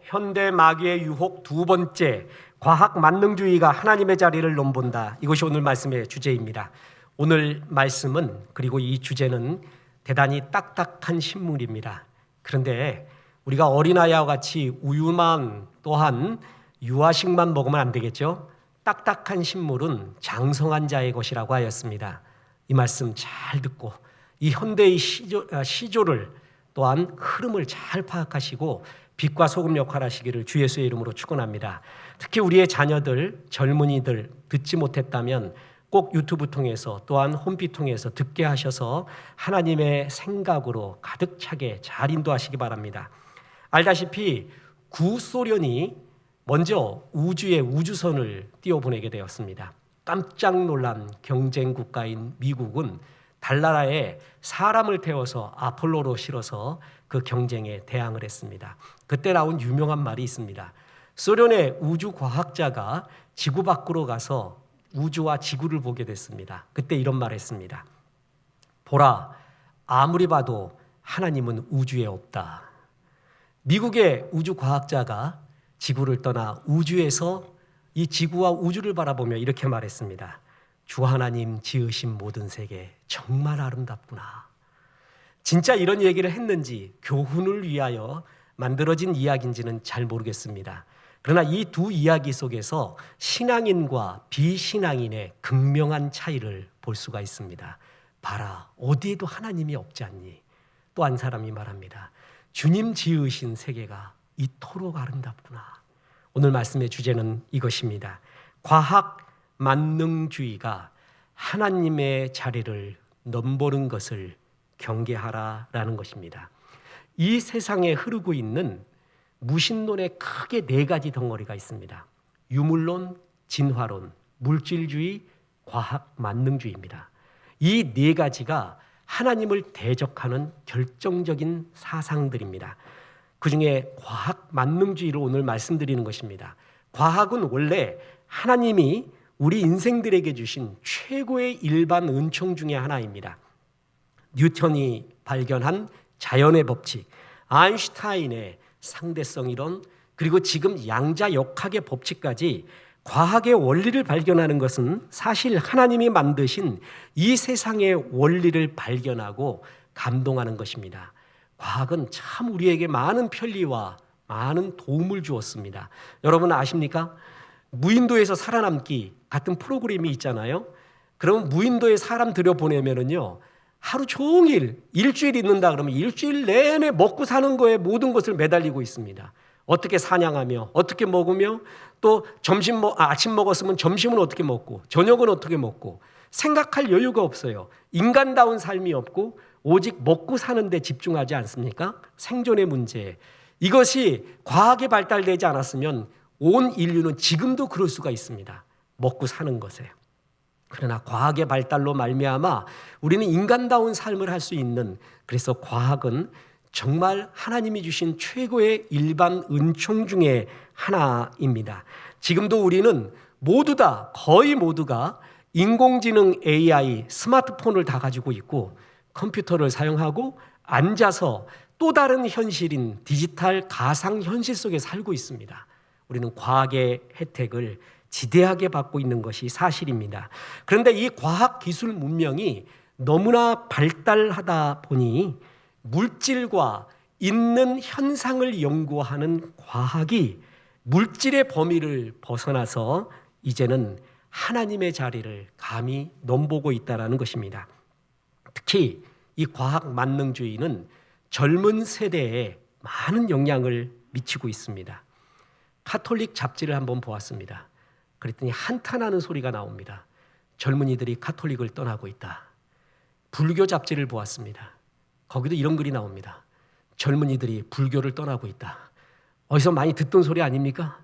현대 마귀의 유혹 두 번째, 과학 만능주의가 하나님의 자리를 넘본다. 이것이 오늘 말씀의 주제입니다. 오늘 말씀은, 그리고 이 주제는 대단히 딱딱한 신문입니다. 그런데 우리가 어린아이와 같이 우유만, 또한 유아식만 먹으면 안 되겠죠? 딱딱한 식물은 장성한 자의 것이라고 하였습니다. 이 말씀 잘 듣고 이 현대의 시조를, 또한 흐름을 잘 파악하시고 빛과 소금 역할 하시기를 주 예수의 이름으로 축원합니다. 특히 우리의 자녀들, 젊은이들 듣지 못했다면 꼭 유튜브 통해서, 또한 홈피 통해서 듣게 하셔서 하나님의 생각으로 가득 차게 잘 인도하시기 바랍니다. 알다시피 구소련이 먼저 우주에 우주선을 띄워보내게 되었습니다. 깜짝 놀란 경쟁 국가인 미국은 달나라에 사람을 태워서 아폴로로 실어서 그 경쟁에 대항을 했습니다. 그때 나온 유명한 말이 있습니다. 소련의 우주과학자가 지구 밖으로 가서 우주와 지구를 보게 됐습니다. 그때 이런 말을 했습니다. 보라, 아무리 봐도 하나님은 우주에 없다. 미국의 우주과학자가 지구를 떠나 우주에서 이 지구와 우주를 바라보며 이렇게 말했습니다. 주 하나님 지으신 모든 세계 정말 아름답구나. 진짜 이런 얘기를 했는지 교훈을 위하여 만들어진 이야기인지는 잘 모르겠습니다. 그러나 이 두 이야기 속에서 신앙인과 비신앙인의 극명한 차이를 볼 수가 있습니다. 봐라, 어디에도 하나님이 없지 않니? 또 한 사람이 말합니다. 주님 지으신 세계가 이토록 아름답구나. 오늘 말씀의 주제는 이것입니다. 과학 만능주의가 하나님의 자리를 넘보는 것을 경계하라라는 것입니다. 이 세상에 흐르고 있는 무신론에 크게 네 가지 덩어리가 있습니다. 유물론, 진화론, 물질주의, 과학 만능주의입니다. 이 네 가지가 하나님을 대적하는 결정적인 사상들입니다. 그중에 과학 만능주의를 오늘 말씀드리는 것입니다. 과학은 원래 하나님이 우리 인생들에게 주신 최고의 일반 은총 중에 하나입니다. 뉴턴이 발견한 자연의 법칙, 아인슈타인의 상대성 이론, 그리고 지금 양자역학의 법칙까지 과학의 원리를 발견하는 것은 사실 하나님이 만드신 이 세상의 원리를 발견하고 감동하는 것입니다. 과학은 참 우리에게 많은 편리와 많은 도움을 주었습니다. 여러분 아십니까? 무인도에서 살아남기 같은 프로그램이 있잖아요. 그럼 무인도에 사람 들여보내면은요, 하루 종일 일주일 있는다 그러면 일주일 내내 먹고 사는 거에 모든 것을 매달리고 있습니다. 어떻게 사냥하며, 어떻게 먹으며, 또 아침 먹었으면 점심은 어떻게 먹고, 저녁은 어떻게 먹고, 생각할 여유가 없어요. 인간다운 삶이 없고 오직 먹고 사는 데 집중하지 않습니까? 생존의 문제. 이것이 과학에 발달되지 않았으면 온 인류는 지금도 그럴 수가 있습니다. 먹고 사는 것에. 그러나 과학의 발달로 말미암아 우리는 인간다운 삶을 할 수 있는, 그래서 과학은 정말 하나님이 주신 최고의 일반 은총 중에 하나입니다. 지금도 우리는 모두 다, 거의 모두가 인공지능 AI, 스마트폰을 다 가지고 있고 컴퓨터를 사용하고 앉아서 또 다른 현실인 디지털 가상현실 속에 살고 있습니다. 우리는 과학의 혜택을 지대하게 받고 있는 것이 사실입니다. 그런데 이 과학기술 문명이 너무나 발달하다 보니 물질과 있는 현상을 연구하는 과학이 물질의 범위를 벗어나서 이제는 하나님의 자리를 감히 넘보고 있다는 것입니다. 특히 이 과학 만능주의는 젊은 세대에 많은 영향을 미치고 있습니다. 카톨릭 잡지를 한번 보았습니다. 그랬더니 한탄하는 소리가 나옵니다. 젊은이들이 카톨릭을 떠나고 있다. 불교 잡지를 보았습니다. 거기도 이런 글이 나옵니다. 젊은이들이 불교를 떠나고 있다. 어디서 많이 듣던 소리 아닙니까?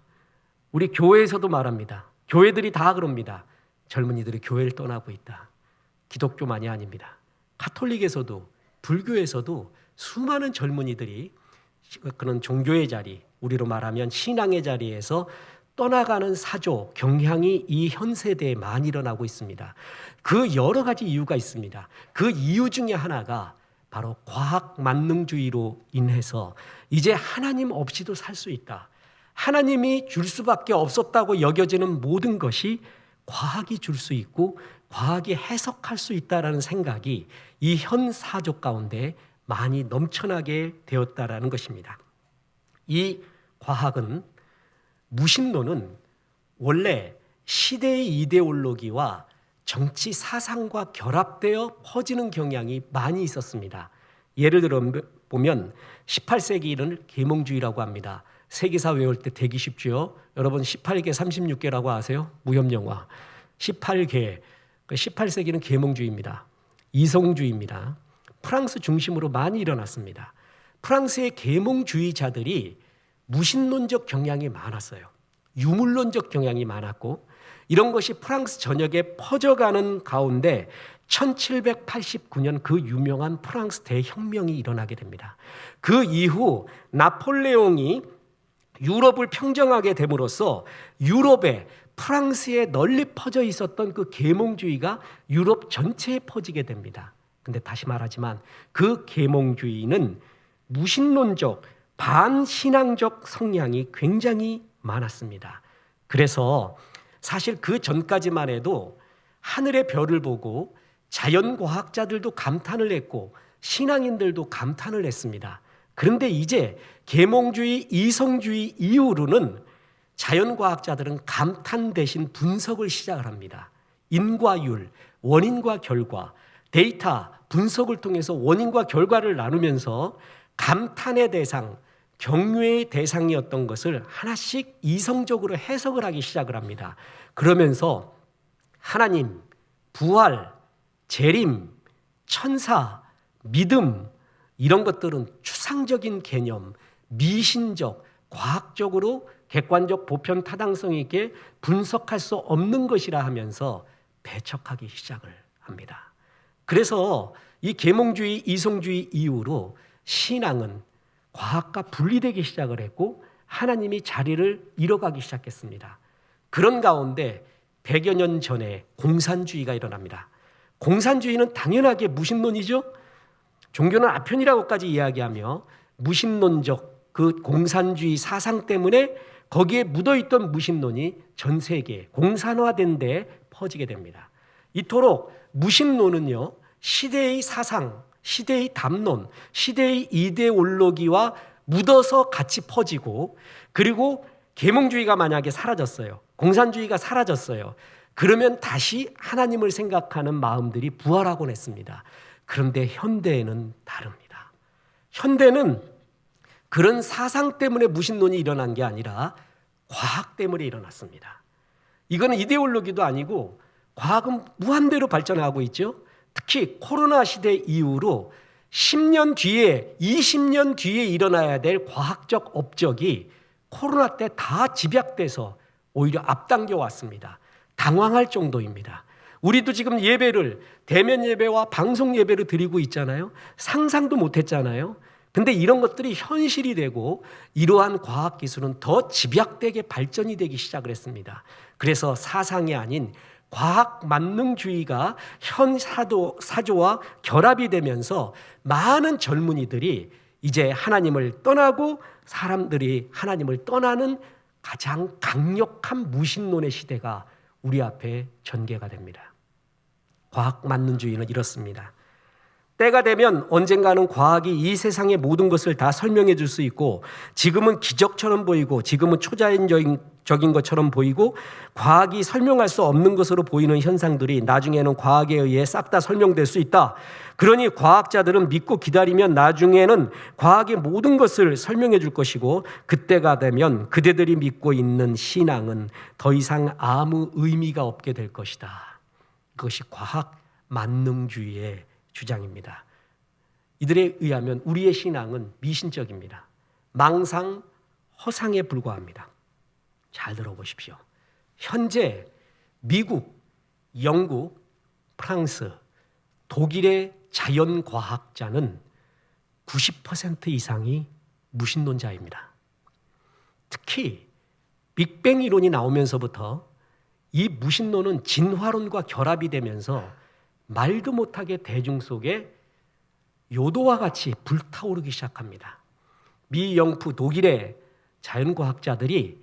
우리 교회에서도 말합니다. 교회들이 다 그럽니다. 젊은이들이 교회를 떠나고 있다. 기독교만이 아닙니다. 카톨릭에서도, 불교에서도 수많은 젊은이들이 그런 종교의 자리, 우리로 말하면 신앙의 자리에서 떠나가는 사조, 경향이 이 현 세대에 많이 일어나고 있습니다. 그 여러 가지 이유가 있습니다. 그 이유 중에 하나가 바로 과학 만능주의로 인해서 이제 하나님 없이도 살 수 있다. 하나님이 줄 수밖에 없었다고 여겨지는 모든 것이 과학이 줄 수 있고 과학이 해석할 수 있다라는 생각이 이 현 사족 가운데 많이 넘쳐나게 되었다라는 것입니다. 이 과학은, 무신론은 원래 시대의 이데올로기와 정치 사상과 결합되어 퍼지는 경향이 많이 있었습니다. 예를 들어 보면 18세기를 계몽주의라고 합니다. 세계사 외울 때 되기 쉽죠. 여러분 18개 36개라고 아세요? 무협영화 18개, 18세기는 계몽주의입니다. 이성주의입니다. 프랑스 중심으로 많이 일어났습니다. 프랑스의 계몽주의자들이 무신론적 경향이 많았어요. 유물론적 경향이 많았고, 이런 것이 프랑스 전역에 퍼져가는 가운데 1789년 그 유명한 프랑스 대혁명이 일어나게 됩니다. 그 이후 나폴레옹이 유럽을 평정하게 됨으로써 유럽에, 프랑스에 널리 퍼져 있었던 그 계몽주의가 유럽 전체에 퍼지게 됩니다. 근데 다시 말하지만 그 계몽주의는 무신론적, 반신앙적 성향이 굉장히 많았습니다. 그래서 사실 그 전까지만 해도 하늘의 별을 보고 자연과학자들도 감탄을 했고 신앙인들도 감탄을 했습니다. 그런데 이제 계몽주의, 이성주의 이후로는 자연과학자들은 감탄 대신 분석을 시작을 합니다. 인과율, 원인과 결과, 데이터, 분석을 통해서 원인과 결과를 나누면서 감탄의 대상, 경외의 대상이었던 것을 하나씩 이성적으로 해석을 하기 시작을 합니다. 그러면서 하나님, 부활, 재림, 천사, 믿음, 이런 것들은 추상적인 개념, 미신적, 과학적으로 객관적 보편 타당성 있게 분석할 수 없는 것이라 하면서 배척하기 시작을 합니다. 그래서 이 계몽주의, 이성주의 이후로 신앙은 과학과 분리되기 시작을 했고 하나님이 자리를 잃어가기 시작했습니다. 그런 가운데 100여 년 전에 공산주의가 일어납니다. 공산주의는 당연하게 무신론이죠. 종교는 아편이라고까지 이야기하며 무신론적 그 공산주의 사상 때문에 거기에 묻어있던 무신론이 전 세계 공산화된 데 퍼지게 됩니다. 이토록 무신론은요, 시대의 사상, 시대의 담론, 시대의 이데올로기와 묻어서 같이 퍼지고, 그리고 계몽주의가 만약에 사라졌어요, 공산주의가 사라졌어요, 그러면 다시 하나님을 생각하는 마음들이 부활하곤 했습니다. 그런데 현대에는 다릅니다. 현대는 그런 사상 때문에 무신론이 일어난 게 아니라 과학 때문에 일어났습니다. 이거는 이데올로기도 아니고 과학은 무한대로 발전하고 있죠. 특히 코로나 시대 이후로 10년 뒤에, 20년 뒤에 일어나야 될 과학적 업적이 코로나 때 다 집약돼서 오히려 앞당겨 왔습니다. 당황할 정도입니다. 우리도 지금 예배를, 대면 예배와 방송 예배를 드리고 있잖아요. 상상도 못했잖아요. 근데 이런 것들이 현실이 되고 이러한 과학기술은 더 집약되게 발전이 되기 시작을 했습니다. 그래서 사상이 아닌 과학 만능주의가 현 사조와 결합이 되면서 많은 젊은이들이 이제 하나님을 떠나고 사람들이 하나님을 떠나는 가장 강력한 무신론의 시대가 우리 앞에 전개가 됩니다. 과학 만능주의는 이렇습니다. 때가 되면 언젠가는 과학이 이 세상의 모든 것을 다 설명해 줄 수 있고, 지금은 기적처럼 보이고 지금은 초자연적인 것처럼 보이고 과학이 설명할 수 없는 것으로 보이는 현상들이 나중에는 과학에 의해 싹 다 설명될 수 있다. 그러니 과학자들은 믿고 기다리면 나중에는 과학의 모든 것을 설명해 줄 것이고, 그때가 되면 그대들이 믿고 있는 신앙은 더 이상 아무 의미가 없게 될 것이다. 그것이 과학 만능주의의 주장입니다. 이들에 의하면 우리의 신앙은 미신적입니다. 망상, 허상에 불과합니다. 잘 들어보십시오. 현재 미국, 영국, 프랑스, 독일의 자연과학자는 90% 이상이 무신론자입니다. 특히 빅뱅 이론이 나오면서부터 이 무신론은 진화론과 결합이 되면서 말도 못하게 대중 속에 요도와 같이 불타오르기 시작합니다. 미, 영프, 독일의 자연과학자들이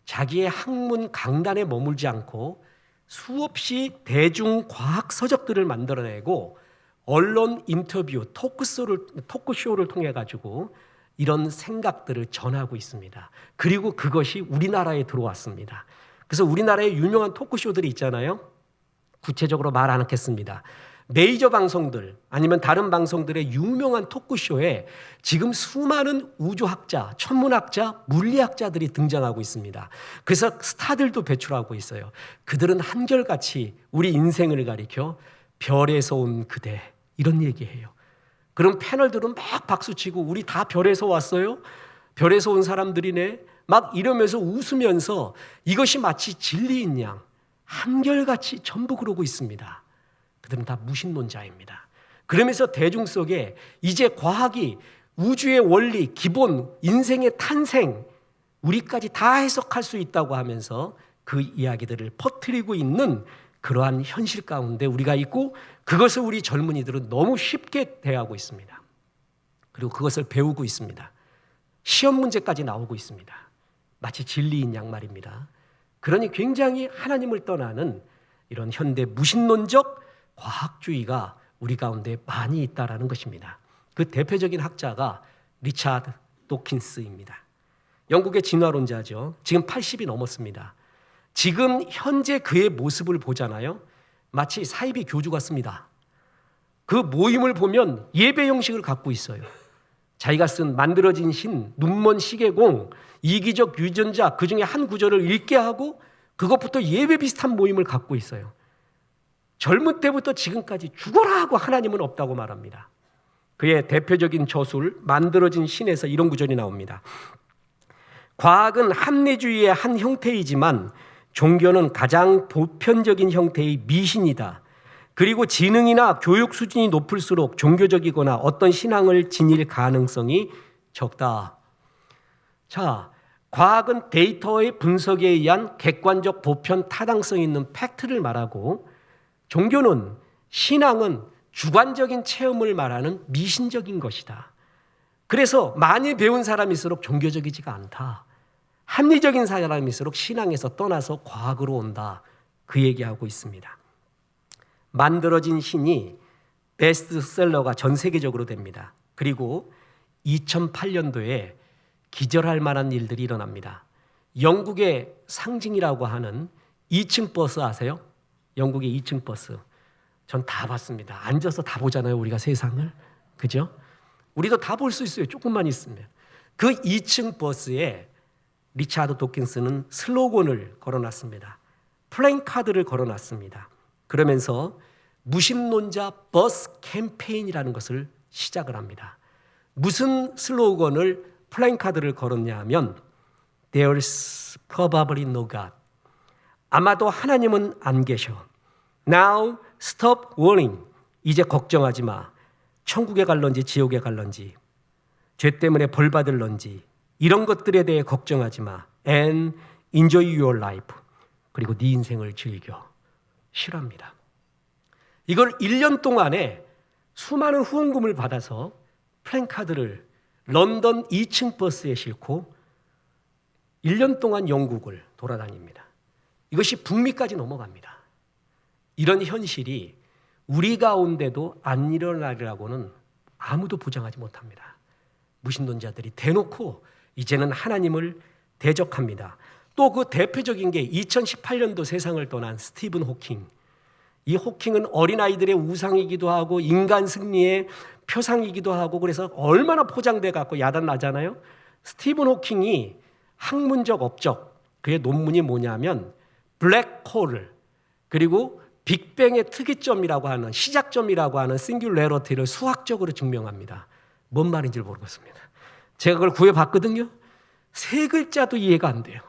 자기의 학문 강단에 머물지 않고 수없이 대중과학 서적들을 만들어내고 언론 인터뷰, 토크쇼를 통해 가지고 이런 생각들을 전하고 있습니다. 그리고 그것이 우리나라에 들어왔습니다. 그래서 우리나라에 유명한 토크쇼들이 있잖아요. 구체적으로 말 안 하겠습니다. 메이저 방송들 아니면 다른 방송들의 유명한 토크쇼에 지금 수많은 우주학자, 천문학자, 물리학자들이 등장하고 있습니다. 그래서 스타들도 배출하고 있어요. 그들은 한결같이 우리 인생을 가리켜 별에서 온 그대 이런 얘기해요. 그럼 패널들은 막 박수치고 우리 다 별에서 왔어요? 별에서 온 사람들이네? 막 이러면서 웃으면서 이것이 마치 진리인 양 한결같이 전부 그러고 있습니다. 그들은 다 무신론자입니다. 그러면서 대중 속에 이제 과학이 우주의 원리, 기본, 인생의 탄생, 우리까지 다 해석할 수 있다고 하면서 그 이야기들을 퍼뜨리고 있는 그러한 현실 가운데 우리가 있고 그것을 우리 젊은이들은 너무 쉽게 대하고 있습니다. 그리고 그것을 배우고 있습니다. 시험 문제까지 나오고 있습니다. 마치 진리인 양 말입니다. 그러니 굉장히 하나님을 떠나는 이런 현대 무신론적 과학주의가 우리 가운데 많이 있다라는 것입니다. 그 대표적인 학자가 리차드 도킨스입니다. 영국의 진화론자죠. 지금 80이 넘었습니다. 지금 현재 그의 모습을 보잖아요. 마치 사이비 교주 같습니다. 그 모임을 보면 예배 형식을 갖고 있어요. 자기가 쓴 만들어진 신, 눈먼 시계공, 이기적 유전자 그 중에 한 구절을 읽게 하고 그것부터 예배 비슷한 모임을 갖고 있어요. 젊은 때부터 지금까지 죽어라 하고 하나님은 없다고 말합니다. 그의 대표적인 저술 만들어진 신에서 이런 구절이 나옵니다. 과학은 합리주의의 한 형태이지만 종교는 가장 보편적인 형태의 미신이다. 그리고 지능이나 교육 수준이 높을수록 종교적이거나 어떤 신앙을 지닐 가능성이 적다. 자, 과학은 데이터의 분석에 의한 객관적 보편 타당성 있는 팩트를 말하고 종교는 신앙은 주관적인 체험을 말하는 미신적인 것이다. 그래서 많이 배운 사람일수록 종교적이지가 않다. 합리적인 사람일수록 신앙에서 떠나서 과학으로 온다. 그 얘기하고 있습니다. 만들어진 신이 베스트셀러가 전 세계적으로 됩니다. 그리고 2008년도에 기절할 만한 일들이 일어납니다. 영국의 상징이라고 하는 2층 버스 아세요? 영국의 2층 버스. 전 다 봤습니다. 앉아서 다 보잖아요. 우리가 세상을. 그죠? 우리도 다 볼 수 있어요. 조금만 있으면. 그 2층 버스에 리차드 도킨스는 슬로건을 걸어놨습니다. 플랜카드를 걸어놨습니다. 그러면서 무신론자 버스 캠페인이라는 것을 시작을 합니다. 무슨 슬로건을 플랜카드를 걸었냐 하면 There's probably no God. 아마도 하나님은 안 계셔. Now stop worrying. 이제 걱정하지 마. 천국에 갈런지 지옥에 갈런지 죄 때문에 벌 받을런지 이런 것들에 대해 걱정하지 마. And enjoy your life. 그리고 네 인생을 즐겨. 싫어합니다. 이걸 1년 동안에 수많은 후원금을 받아서 플랜카드를 런던 2층 버스에 싣고 1년 동안 영국을 돌아다닙니다. 이것이 북미까지 넘어갑니다. 이런 현실이 우리 가운데도 안 일어나리라고는 아무도 보장하지 못합니다. 무신론자들이 대놓고 이제는 하나님을 대적합니다. 또 그 대표적인 게 2018년도 세상을 떠난 스티븐 호킹. 이 호킹은 어린아이들의 우상이기도 하고 인간 승리의 표상이기도 하고 그래서 얼마나 포장돼 갖고 야단나잖아요. 스티븐 호킹이 학문적 업적, 그의 논문이 뭐냐면 블랙홀을 그리고 빅뱅의 특이점이라고 하는 시작점이라고 하는 싱귤레러티를 수학적으로 증명합니다. 뭔 말인지 모르겠습니다. 제가 그걸 구해봤거든요. 세 글자도 이해가 안 돼요.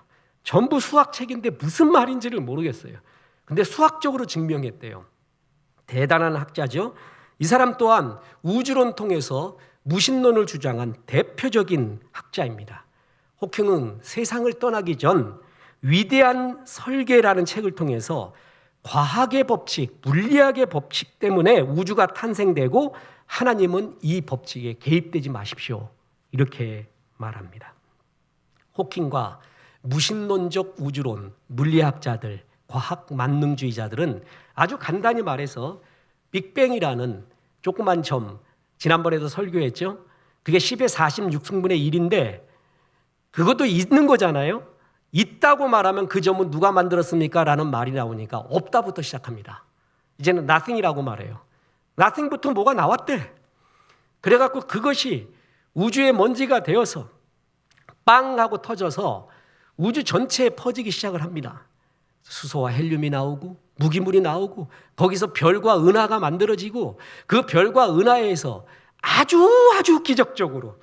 전부 수학책인데 무슨 말인지를 모르겠어요. 근데 수학적으로 증명했대요. 대단한 학자죠. 이 사람 또한 우주론 통해서 무신론을 주장한 대표적인 학자입니다. 호킹은 세상을 떠나기 전 위대한 설계라는 책을 통해서 과학의 법칙, 물리학의 법칙 때문에 우주가 탄생되고 하나님은 이 법칙에 개입되지 마십시오. 이렇게 말합니다. 호킹과 무신론적 우주론, 물리학자들, 과학 만능주의자들은 아주 간단히 말해서 빅뱅이라는 조그만 점, 지난번에도 설교했죠. 그게 10의 46승분의 1인데 그것도 있는 거잖아요. 있다고 말하면 그 점은 누가 만들었습니까? 라는 말이 나오니까 없다부터 시작합니다. 이제는 nothing이라고 말해요. nothing부터 뭐가 나왔대. 그래갖고 그것이 우주의 먼지가 되어서 빵 하고 터져서 우주 전체에 퍼지기 시작을 합니다. 수소와 헬륨이 나오고 무기물이 나오고 거기서 별과 은하가 만들어지고 그 별과 은하에서 아주 기적적으로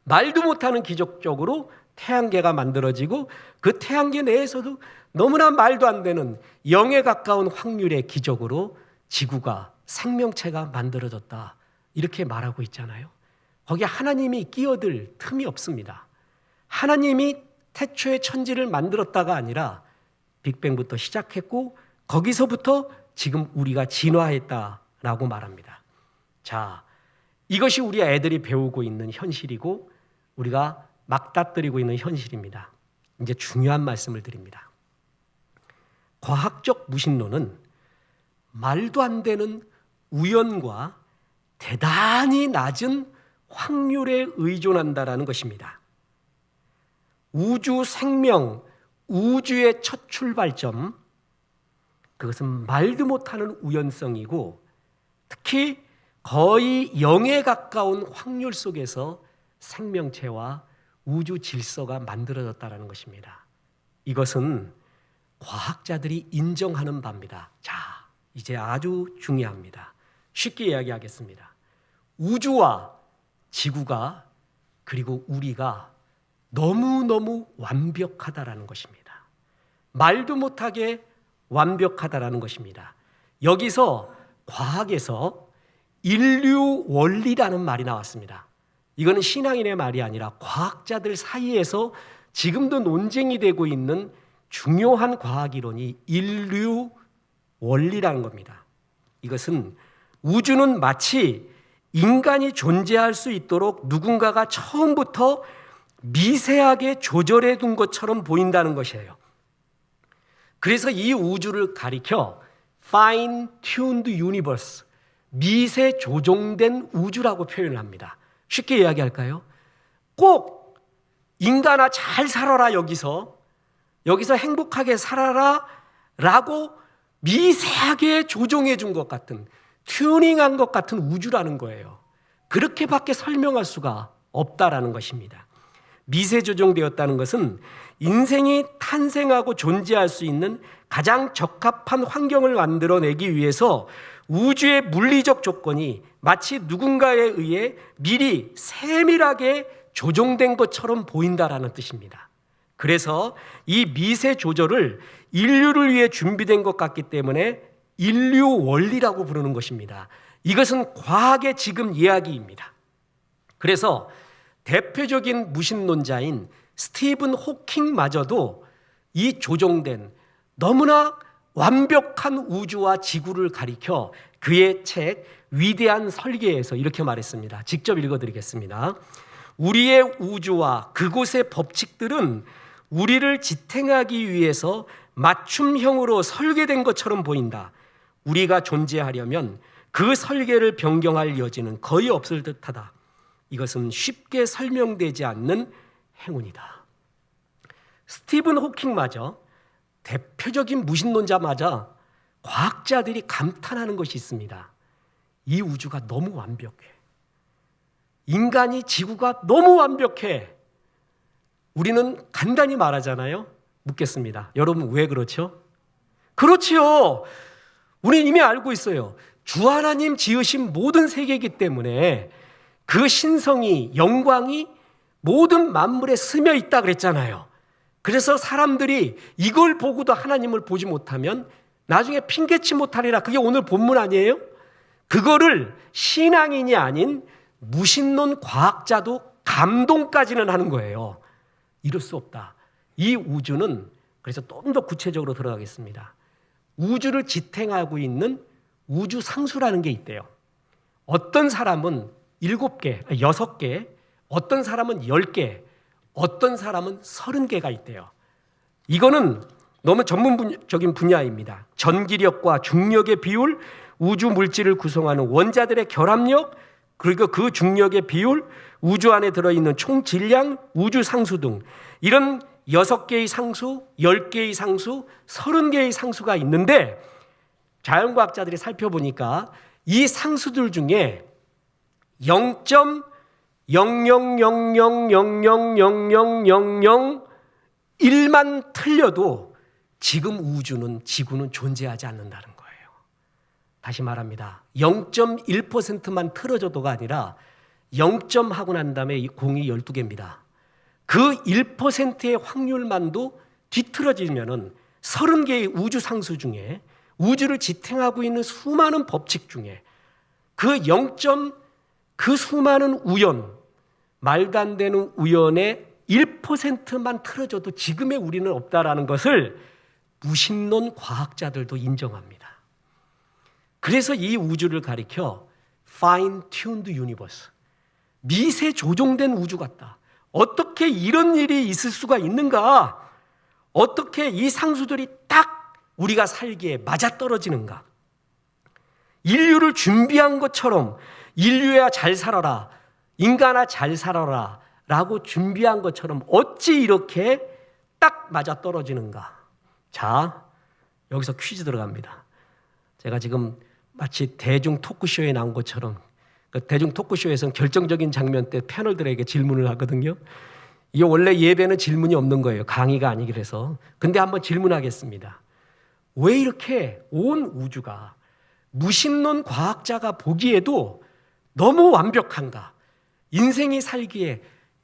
말도 못하는 기적적으로 태양계가 만들어지고 그 태양계 내에서도 너무나 말도 안 되는 0에 가까운 확률의 기적으로 지구가 생명체가 만들어졌다. 이렇게 말하고 있잖아요. 거기에 하나님이 끼어들 틈이 없습니다. 하나님이 태초에 천지를 만들었다가 아니라 빅뱅부터 시작했고 거기서부터 지금 우리가 진화했다라고 말합니다. 자, 이것이 우리 애들이 배우고 있는 현실이고 우리가 막다뜨리고 있는 현실입니다. 이제 중요한 말씀을 드립니다. 과학적 무신론은 말도 안 되는 우연과 대단히 낮은 확률에 의존한다라는 것입니다. 우주 생명, 우주의 첫 출발점, 그것은 말도 못하는 우연성이고 특히 거의 0에 가까운 확률 속에서 생명체와 우주 질서가 만들어졌다는 것입니다. 이것은 과학자들이 인정하는 바입니다. 자, 이제 아주 중요합니다. 쉽게 이야기하겠습니다. 우주와 지구가 그리고 우리가 너무너무 완벽하다라는 것입니다. 말도 못하게 완벽하다라는 것입니다. 여기서 과학에서 인류 원리라는 말이 나왔습니다. 이거는 신앙인의 말이 아니라 과학자들 사이에서 지금도 논쟁이 되고 있는 중요한 과학 이론이 인류 원리라는 겁니다. 이것은 우주는 마치 인간이 존재할 수 있도록 누군가가 처음부터 미세하게 조절해 둔 것처럼 보인다는 것이에요. 그래서 이 우주를 가리켜 fine-tuned universe, 미세 조종된 우주라고 표현을 합니다. 쉽게 이야기할까요? 꼭 인간아 잘 살아라 여기서 행복하게 살아라 라고 미세하게 조종해 준 것 같은 튜닝한 것 같은 우주라는 거예요. 그렇게밖에 설명할 수가 없다라는 것입니다. 미세 조종되었다는 것은 인생이 탄생하고 존재할 수 있는 가장 적합한 환경을 만들어내기 위해서 우주의 물리적 조건이 마치 누군가에 의해 미리 세밀하게 조종된 것처럼 보인다라는 뜻입니다. 그래서 이 미세 조절을 인류를 위해 준비된 것 같기 때문에 인류 원리라고 부르는 것입니다. 이것은 과학의 지금 이야기입니다. 그래서 대표적인 무신론자인 스티븐 호킹마저도 이 조종된 너무나 완벽한 우주와 지구를 가리켜 그의 책 위대한 설계에서 이렇게 말했습니다. 직접 읽어드리겠습니다. 우리의 우주와 그곳의 법칙들은 우리를 지탱하기 위해서 맞춤형으로 설계된 것처럼 보인다. 우리가 존재하려면 그 설계를 변경할 여지는 거의 없을 듯하다. 이것은 쉽게 설명되지 않는 행운이다. 스티븐 호킹마저 대표적인 무신론자마저 과학자들이 감탄하는 것이 있습니다. 이 우주가 너무 완벽해. 인간이 지구가 너무 완벽해. 우리는 간단히 말하잖아요. 묻겠습니다. 여러분 왜 그렇죠? 그렇지요. 우리는 이미 알고 있어요. 주 하나님 지으신 모든 세계이기 때문에 그 신성이, 영광이 모든 만물에 스며 있다 그랬잖아요. 그래서 사람들이 이걸 보고도 하나님을 보지 못하면 나중에 핑계치 못하리라. 그게 오늘 본문 아니에요? 그거를 신앙인이 아닌 무신론 과학자도 감동까지는 하는 거예요. 이럴 수 없다. 이 우주는, 그래서 좀 더 구체적으로 들어가겠습니다. 우주를 지탱하고 있는 우주 상수라는 게 있대요. 어떤 사람은 7개, 6개, 어떤 사람은 10개, 어떤 사람은 30개가 있대요. 이거는 너무 전문적인 분야입니다. 전기력과 중력의 비율, 우주 물질을 구성하는 원자들의 결합력, 그리고 그 중력의 비율, 우주 안에 들어있는 총 질량, 우주 상수 등 이런 6개의 상수, 10개의 상수, 30개의 상수가 있는데 자연과학자들이 살펴보니까 이 상수들 중에 0.0000000001만 틀려도 지금 우주는 지구는 존재하지 않는다는 거예요. 다시 말합니다. 0.1%만 틀어져도가 아니라 0점 하고 난 다음에 이 공이 12개입니다. 그 1%의 확률만도 뒤틀어지면은 30개의 우주 상수 중에 우주를 지탱하고 있는 수많은 법칙 중에 그 그 수많은 우연, 말도 안 되는 우연의 1%만 틀어져도 지금의 우리는 없다라는 것을 무신론 과학자들도 인정합니다. 그래서 이 우주를 가리켜 fine-tuned universe, 미세 조종된 우주 같다. 어떻게 이런 일이 있을 수가 있는가? 어떻게 이 상수들이 딱 우리가 살기에 맞아떨어지는가? 인류를 준비한 것처럼 인류야 잘 살아라, 인간아 잘 살아라 라고 준비한 것처럼 어찌 이렇게 딱 맞아떨어지는가? 자, 여기서 퀴즈 들어갑니다. 제가 지금 마치 대중 토크쇼에 나온 것처럼, 대중 토크쇼에서는 결정적인 장면 때 패널들에게 질문을 하거든요. 이게 원래 예배는 질문이 없는 거예요. 강의가 아니기로 해서. 근데 한번 질문하겠습니다. 왜 이렇게 온 우주가 무신론 과학자가 보기에도 너무 완벽한가? 인생이 살기에,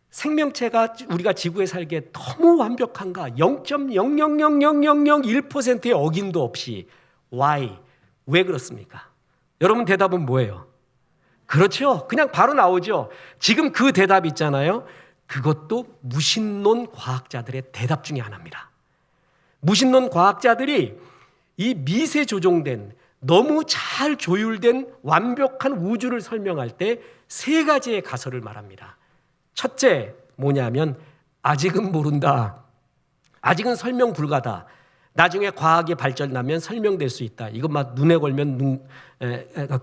생명체가 우리가 지구에 살기에 너무 완벽한가? 0.0000001%의 어긴도 없이. Why? 왜 그렇습니까? 여러분 대답은 뭐예요? 그렇죠. 그냥 바로 나오죠. 지금 그 대답 있잖아요. 그것도 무신론 과학자들의 대답 중에 하나입니다. 무신론 과학자들이 이 미세 조종된, 너무 잘 조율된 완벽한 우주를 설명할 때 3가지의 가설을 말합니다. 첫째 뭐냐면 아직은 모른다. 아직은 설명 불가다. 나중에 과학이 발전하면 설명될 수 있다. 이건 막 눈에 걸면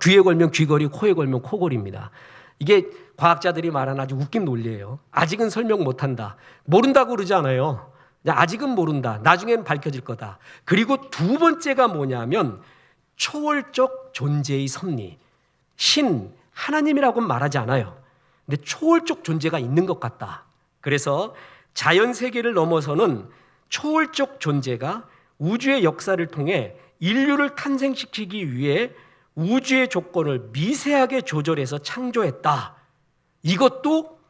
귀에 걸면 귀걸이, 코에 걸면 코걸이입니다. 이게 과학자들이 말하는 아주 웃긴 논리예요. 아직은 설명 못한다. 모른다고 그러지 않아요. 아직은 모른다. 나중에는 밝혀질 거다. 그리고 2번째가 뭐냐면 초월적 존재의 섭리. 신, 하나님이라고는 말하지 않아요. 근데 초월적 존재가 있는 것 같다. 그래서 자연 세계를 넘어서는 초월적 존재가 우주의 역사를 통해 인류를 탄생시키기 위해 우주의 조건을 미세하게 조절해서 창조했다. 이것도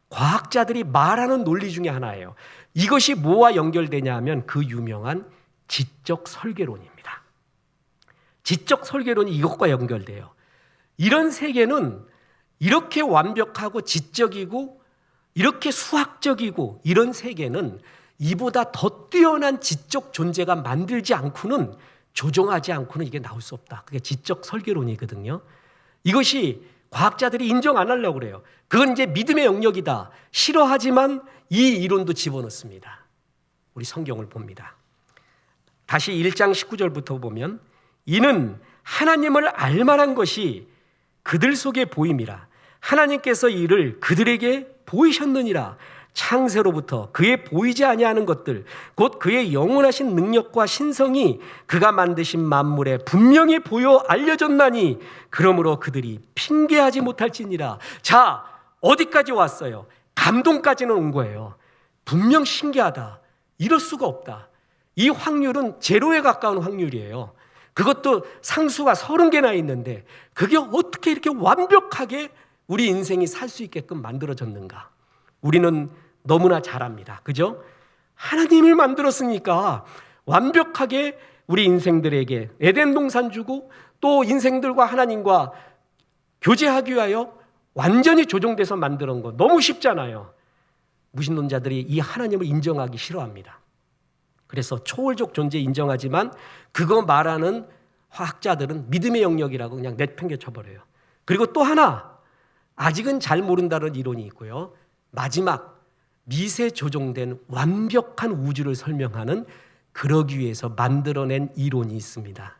과학자들이 말하는 논리 중에 하나예요. 이것이 뭐와 연결되냐 하면 그 유명한 지적 설계론입니다. 지적 설계론이 이것과 연결돼요. 이런 세계는 이렇게 완벽하고 지적이고 이렇게 수학적이고 이런 세계는 이보다 더 뛰어난 지적 존재가 만들지 않고는, 조종하지 않고는 이게 나올 수 없다. 그게 지적 설계론이거든요. 이것이 과학자들이 인정 안 하려고 그래요. 그건 이제 믿음의 영역이다. 싫어하지만 이 이론도 집어넣습니다. 우리 성경을 봅니다. 다시 1장 19절부터 보면 이는 하나님을 알만한 것이 그들 속에 보임이라. 하나님께서 이를 그들에게 보이셨느니라. 창세로부터 그의 보이지 아니하는 것들, 곧 그의 영원하신 능력과 신성이 그가 만드신 만물에 분명히 보여 알려졌나니 그러므로 그들이 핑계하지 못할지니라. 자, 어디까지 왔어요? 감동까지는 온 거예요. 분명 신기하다. 이럴 수가 없다. 이 확률은 제로에 가까운 확률이에요. 그것도 상수가 30개나 있는데 그게 어떻게 이렇게 완벽하게 우리 인생이 살 수 있게끔 만들어졌는가? 우리는 너무나 잘 압니다. 그죠? 하나님을 만들었으니까 완벽하게 우리 인생들에게 에덴 동산 주고 또 인생들과 하나님과 교제하기 위하여 완전히 조종돼서 만드는 거 너무 쉽잖아요. 무신론자들이 이 하나님을 인정하기 싫어합니다. 그래서 초월적 존재 인정하지만 그거 말하는 화학자들은 믿음의 영역이라고 그냥 내팽개쳐버려요. 그리고 또 하나, 아직은 잘 모른다는 이론이 있고요. 마지막, 미세 조종된 완벽한 우주를 설명하는 그러기 위해서 만들어낸 이론이 있습니다.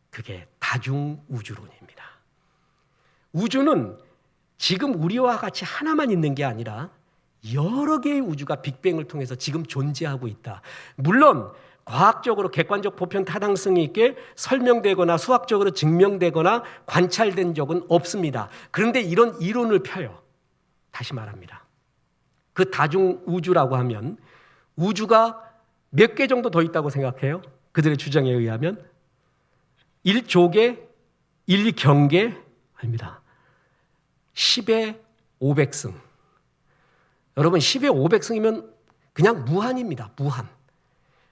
그게 다중우주론입니다. 우주는 지금 우리와 같이 하나만 있는 게 아니라 여러 개의 우주가 빅뱅을 통해서 지금 존재하고 있다. 물론 과학적으로 객관적 보편 타당성이 있게 설명되거나 수학적으로 증명되거나 관찰된 적은 없습니다. 그런데 이런 이론을 펴요. 다시 말합니다. 그 다중우주라고 하면 우주가 몇 개 정도 더 있다고 생각해요? 그들의 주장에 의하면 1조개, 1경계 아닙니다. 10의 500승. 여러분 10의 500승이면 그냥 무한입니다.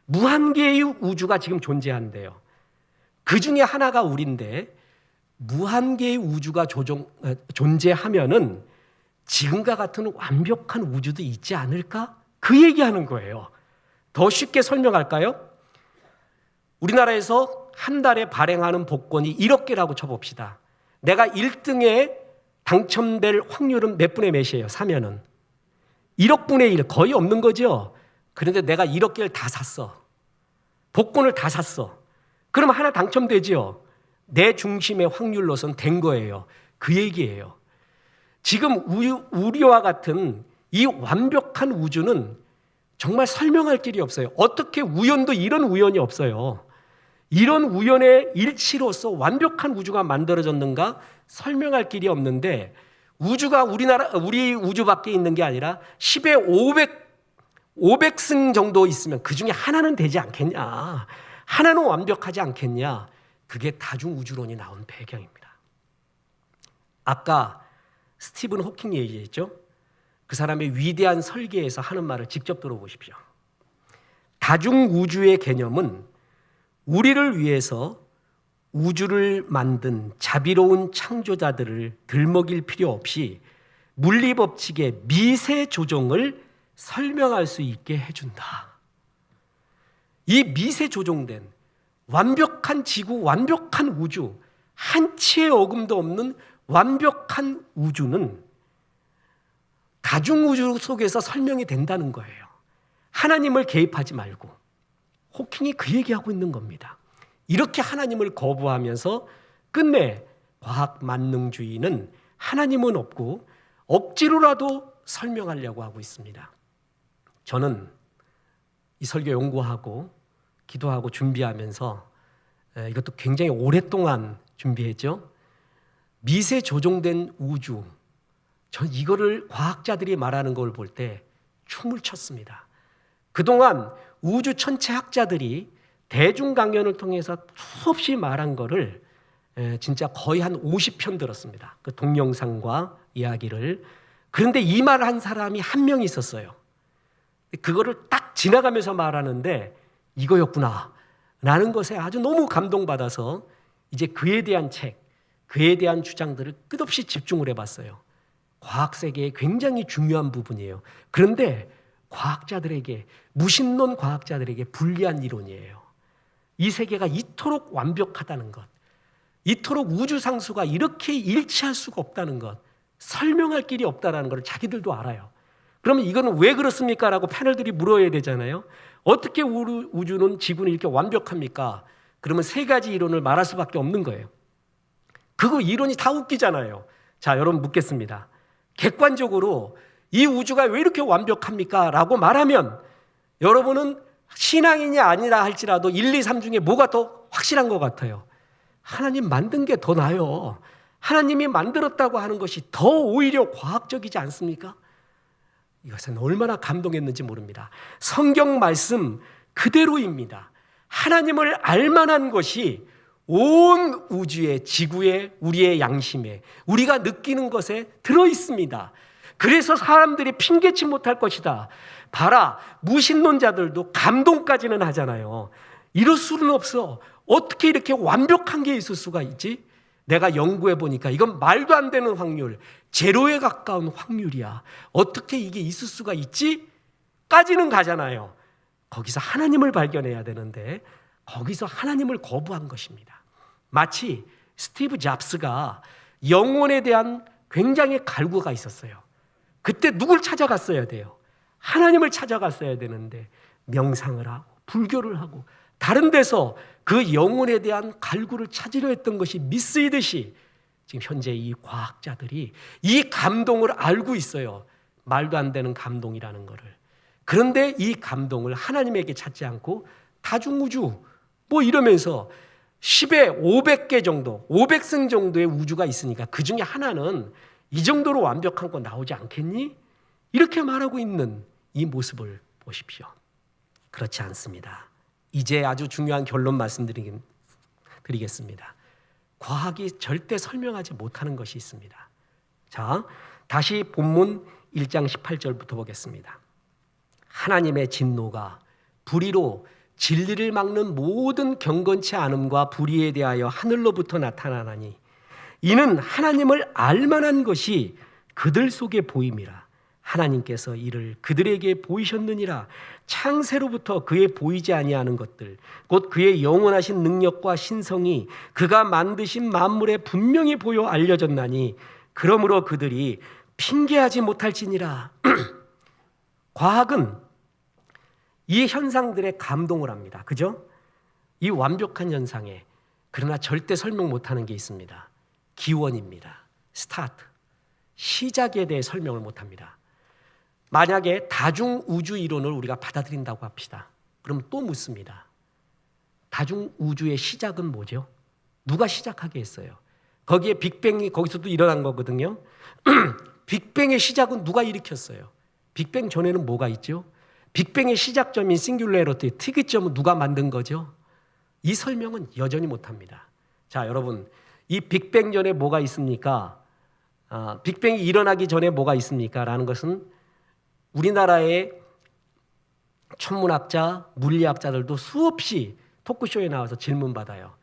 무한 개의 우주가 지금 존재한대요. 그 중에 하나가 우리인데 무한 개의 우주가 존재하면은 지금과 같은 완벽한 우주도 있지 않을까? 그 얘기하는 거예요. 더 쉽게 설명할까요? 우리나라에서 한 달에 발행하는 복권이 1억 개라고 쳐봅시다. 내가 1등에 당첨될 확률은 몇 분의 몇이에요? 사면은 1억 분의 1 거의 없는 거죠. 그런데 내가 1억 개를 다 샀어. 복권을 다 샀어. 그럼 하나 당첨되지요. 내 중심의 확률로선 된 거예요. 그 얘기예요. 지금 우리와 같은 이 완벽한 우주는 정말 설명할 길이 없어요. 어떻게 우연도 이런 우연이 없어요. 이런 우연의 일치로서 완벽한 우주가 만들어졌는가 설명할 길이 없는데 우주가 우리 우주밖에 있는 게 아니라 10의 500승 정도 있으면 그 중에 하나는 되지 않겠냐. 하나는 완벽하지 않겠냐. 그게 다중우주론이 나온 배경입니다. 아까 스티븐 호킹 얘기했죠. 그 사람의 위대한 설계에서 하는 말을 직접 들어보십시오. 다중우주의 개념은 우리를 위해서 우주를 만든 자비로운 창조자들을 들먹일 필요 없이 물리법칙의 미세 조종을 설명할 수 있게 해준다. 이 미세 조종된 완벽한 지구, 완벽한 우주, 한치의 어금도 없는 완벽한 우주는 다중우주 속에서 설명이 된다는 거예요. 하나님을 개입하지 말고. 호킹이 그 얘기하고 있는 겁니다. 이렇게 하나님을 거부하면서 끝내 과학 만능주의는 하나님은 없고 억지로라도 설명하려고 하고 있습니다. 저는 이 설교 연구하고 기도하고 준비하면서 이것도 굉장히 오랫동안 준비했죠. 미세 조종된 우주, 전 이거를 과학자들이 말하는 걸 볼 때 춤을 췄습니다. 그동안 우주 천체 학자들이 대중 강연을 통해서 수없이 말한 거를 진짜 거의 한 50편 들었습니다. 그 동영상과 이야기를. 그런데 이 말을 한 사람이 한 명 있었어요. 그거를 딱 지나가면서 말하는데 이거였구나 라는 것에 아주 너무 감동받아서 이제 그에 대한 책, 그에 대한 주장들을 끝없이 집중을 해봤어요. 과학 세계의 굉장히 중요한 부분이에요. 그런데 과학자들에게, 무신론 과학자들에게 불리한 이론이에요. 이 세계가 이토록 완벽하다는 것, 이토록 우주상수가 이렇게 일치할 수가 없다는 것, 설명할 길이 없다는 걸 자기들도 알아요. 그러면 이거는 왜 그렇습니까? 라고 패널들이 물어야 되잖아요. 어떻게 우주는 지구는 이렇게 완벽합니까? 그러면 세 가지 이론을 말할 수밖에 없는 거예요. 그거 이론이 다 웃기잖아요. 자, 여러분 묻겠습니다. 객관적으로 이 우주가 왜 이렇게 완벽합니까? 라고 말하면 여러분은 신앙인이 아니라 할지라도 1, 2, 3 중에 뭐가 더 확실한 것 같아요? 하나님 만든 게 더 나아요. 하나님이 만들었다고 하는 것이 더 오히려 과학적이지 않습니까? 이것은 얼마나 감동했는지 모릅니다. 성경 말씀 그대로입니다. 하나님을 알만한 것이 온 우주에, 지구에, 우리의 양심에, 우리가 느끼는 것에 들어있습니다. 그래서 사람들이 핑계치 못할 것이다. 봐라, 무신론자들도 감동까지는 하잖아요. 이럴 수는 없어. 어떻게 이렇게 완벽한 게 있을 수가 있지? 내가 연구해 보니까 이건 말도 안 되는 확률, 제로에 가까운 확률이야. 어떻게 이게 있을 수가 있지? 까지는 가잖아요. 거기서 하나님을 발견해야 되는데 거기서 하나님을 거부한 것입니다. 마치 스티브 잡스가 영혼에 대한 굉장히 갈구가 있었어요. 그때 누굴 찾아갔어야 돼요? 하나님을 찾아갔어야 되는데 명상을 하고 불교를 하고 다른 데서 그 영혼에 대한 갈구를 찾으려 했던 것이 미스이듯이 지금 현재 이 과학자들이 이 감동을 알고 있어요. 말도 안 되는 감동이라는 것을. 그런데 이 감동을 하나님에게 찾지 않고 다중우주 뭐 이러면서 10에 500개 정도 500승 정도의 우주가 있으니까 그 중에 하나는 이 정도로 완벽한 거 나오지 않겠니? 이렇게 말하고 있는 이 모습을 보십시오. 그렇지 않습니다. 이제 아주 중요한 결론 말씀드리겠습니다. 과학이 절대 설명하지 못하는 것이 있습니다. 자, 다시 본문 1장 18절부터 보겠습니다. 하나님의 진노가 불의로 진리를 막는 모든 경건치 않음과 불의에 대하여 하늘로부터 나타나나니 이는 하나님을 알만한 것이 그들 속에 보임이라. 하나님께서 이를 그들에게 보이셨느니라. 창세로부터 그의 보이지 아니하는 것들 곧 그의 영원하신 능력과 신성이 그가 만드신 만물에 분명히 보여 알려졌나니 그러므로 그들이 핑계하지 못할지니라. 과학은 이 현상들에 감동을 합니다. 그죠? 이 완벽한 현상에. 그러나 절대 설명 못하는 게 있습니다. 기원입니다. 스타트. 시작에 대해 설명을 못합니다. 만약에 다중우주 이론을 우리가 받아들인다고 합시다. 그럼 또 묻습니다. 다중우주의 시작은 뭐죠? 누가 시작하게 했어요? 거기에 빅뱅이 거기서도 일어난 거거든요. 빅뱅의 시작은 누가 일으켰어요? 빅뱅 전에는 뭐가 있죠? 빅뱅의 시작점인 싱귤레러티, 특이점은 누가 만든 거죠? 이 설명은 여전히 못합니다. 자, 여러분, 이 빅뱅 전에 뭐가 있습니까? 빅뱅이 일어나기 전에 뭐가 있습니까? 라는 것은 우리나라의 천문학자, 물리학자들도 수없이 토크쇼에 나와서 질문받아요.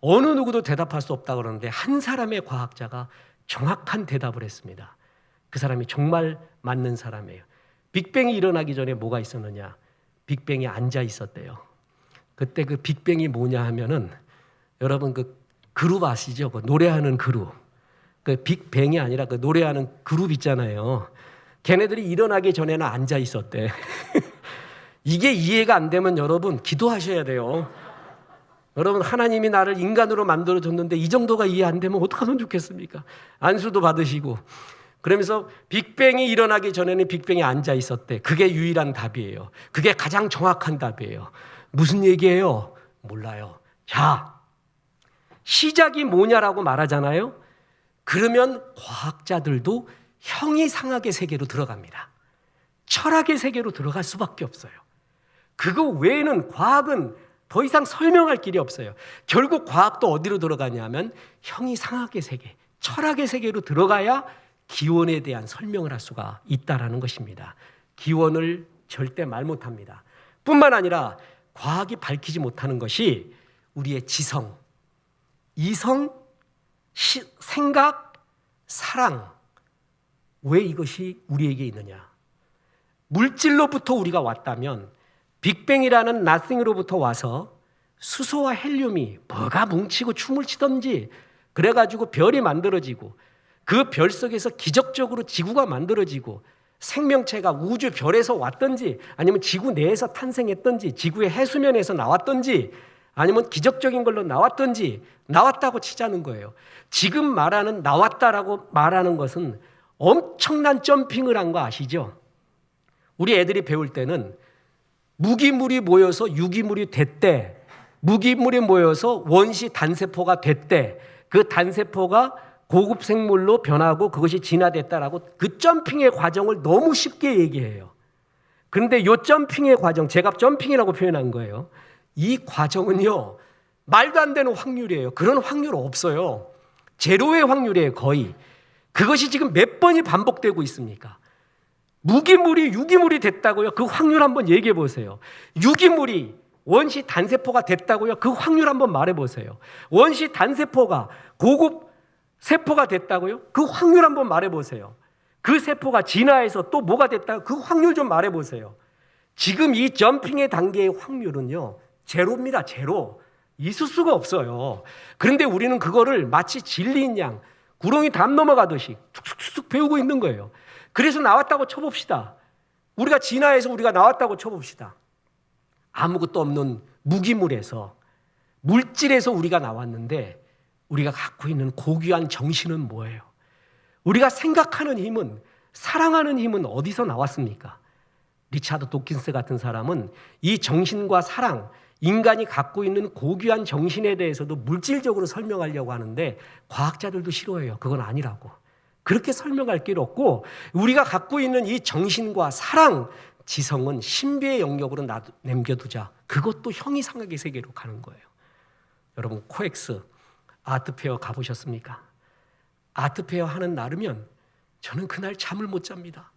어느 누구도 대답할 수 없다 그러는데 한 사람의 과학자가 정확한 대답을 했습니다. 그 사람이 정말 맞는 사람이에요. 빅뱅이 일어나기 전에 뭐가 있었느냐? 빅뱅이 앉아 있었대요. 그때 그 빅뱅이 뭐냐 하면은 여러분 그 그룹 아시죠? 그 노래하는 그룹. 그 빅뱅이 아니라 그 노래하는 그룹 있잖아요. 걔네들이 일어나기 전에는 앉아 있었대. 이게 이해가 안 되면 여러분 기도하셔야 돼요. 여러분 하나님이 나를 인간으로 만들어줬는데 이 정도가 이해 안 되면 어떡하면 좋겠습니까? 안수도 받으시고. 그러면서 빅뱅이 일어나기 전에는 빅뱅이 앉아 있었대. 그게 유일한 답이에요. 그게 가장 정확한 답이에요. 무슨 얘기예요? 몰라요. 자, 시작이 뭐냐라고 말하잖아요. 그러면 과학자들도 형이상학의 세계로 들어갑니다. 철학의 세계로 들어갈 수밖에 없어요. 그거 외에는 과학은 더 이상 설명할 길이 없어요. 결국 과학도 어디로 들어가냐면 형이상학의 세계, 철학의 세계로 들어가야 기원에 대한 설명을 할 수가 있다라는 것입니다. 기원을 절대 말 못합니다. 뿐만 아니라 과학이 밝히지 못하는 것이 우리의 지성, 이성, 생각, 사랑. 왜 이것이 우리에게 있느냐? 물질로부터 우리가 왔다면 빅뱅이라는 나싱으로부터 와서 수소와 헬륨이 뭐가 뭉치고 춤을 추던지 그래가지고 별이 만들어지고 그 별 속에서 기적적으로 지구가 만들어지고 생명체가 우주 별에서 왔던지 아니면 지구 내에서 탄생했던지 지구의 해수면에서 나왔던지 아니면 기적적인 걸로 나왔던지 나왔다고 치자는 거예요. 지금 말하는 나왔다라고 말하는 것은 엄청난 점핑을 한 거 아시죠? 우리 애들이 배울 때는 무기물이 모여서 유기물이 됐대. 무기물이 모여서 원시 단세포가 됐대. 그 단세포가 고급 생물로 변하고 그것이 진화됐다라고 그 점핑의 과정을 너무 쉽게 얘기해요. 그런데 이 점핑의 과정, 제가 점핑이라고 표현한 거예요. 이 과정은요, 말도 안 되는 확률이에요. 그런 확률 없어요. 제로의 확률이에요, 거의. 그것이 지금 몇 번이 반복되고 있습니까? 무기물이 유기물이 됐다고요? 그 확률 한번 얘기해 보세요. 유기물이 원시 단세포가 됐다고요? 그 확률 한번 말해 보세요. 원시 단세포가 고급 세포가 됐다고요? 그 확률 한번 말해 보세요. 그 세포가 진화해서 또 뭐가 됐다고 그 확률 좀 말해 보세요. 지금 이 점핑의 단계의 확률은요, 제로입니다. 제로. 있을 수가 없어요. 그런데 우리는 그거를 마치 진리인 양 구렁이 담 넘어가듯이 툭툭툭 배우고 있는 거예요. 그래서 나왔다고 쳐봅시다. 우리가 진화해서 우리가 나왔다고 쳐봅시다. 아무것도 없는 무기물에서, 물질에서 우리가 나왔는데 우리가 갖고 있는 고귀한 정신은 뭐예요? 우리가 생각하는 힘은, 사랑하는 힘은 어디서 나왔습니까? 리차드 도킨스 같은 사람은 이 정신과 사랑, 인간이 갖고 있는 고귀한 정신에 대해서도 물질적으로 설명하려고 하는데 과학자들도 싫어해요. 그건 아니라고. 그렇게 설명할 길 없고, 우리가 갖고 있는 이 정신과 사랑, 지성은 신비의 영역으로 남겨두자. 그것도 형이상학의 세계로 가는 거예요. 여러분, 코엑스 아트페어 가보셨습니까? 아트페어 하는 날이면 저는 그날 잠을 못 잡니다.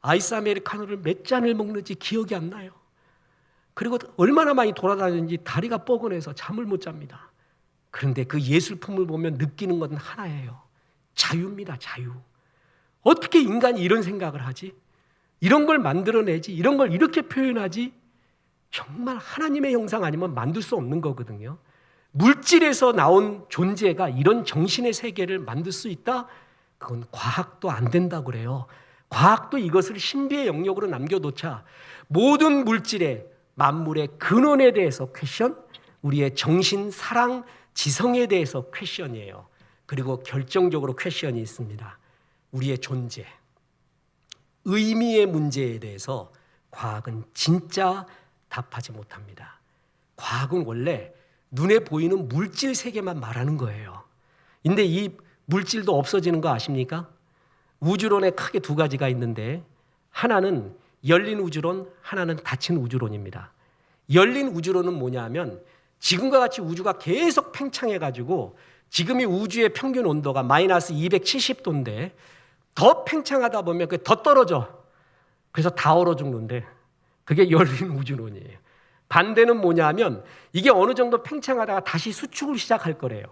아이스 아메리카노를 몇 잔을 먹는지 기억이 안 나요. 그리고 얼마나 많이 돌아다녔는지 다리가 뻐근해서 잠을 못 잡니다. 그런데 그 예술품을 보면 느끼는 건 하나예요. 자유입니다. 자유. 어떻게 인간이 이런 생각을 하지? 이런 걸 만들어내지? 이런 걸 이렇게 표현하지? 정말 하나님의 형상 아니면 만들 수 없는 거거든요. 물질에서 나온 존재가 이런 정신의 세계를 만들 수 있다? 그건 과학도 안 된다고 그래요. 과학도 이것을 신비의 영역으로 남겨놓자. 모든 물질의, 만물의 근원에 대해서 퀘션, 우리의 정신, 사랑, 지성에 대해서 퀘션이에요. 그리고 결정적으로 퀘션이 있습니다. 우리의 존재, 의미의 문제에 대해서 과학은 진짜 답하지 못합니다. 과학은 원래 눈에 보이는 물질 세계만 말하는 거예요. 근데 이 물질도 없어지는 거 아십니까? 우주론에 크게 두 가지가 있는데, 하나는 열린 우주론, 하나는 닫힌 우주론입니다. 열린 우주론은 뭐냐면 지금과 같이 우주가 계속 팽창해가지고 지금 이 우주의 평균 온도가 마이너스 270도인데 더 팽창하다 보면 그게 더 떨어져. 그래서 다 얼어 죽는데 그게 열린 우주론이에요. 반대는 뭐냐면 이게 어느 정도 팽창하다가 다시 수축을 시작할 거래요.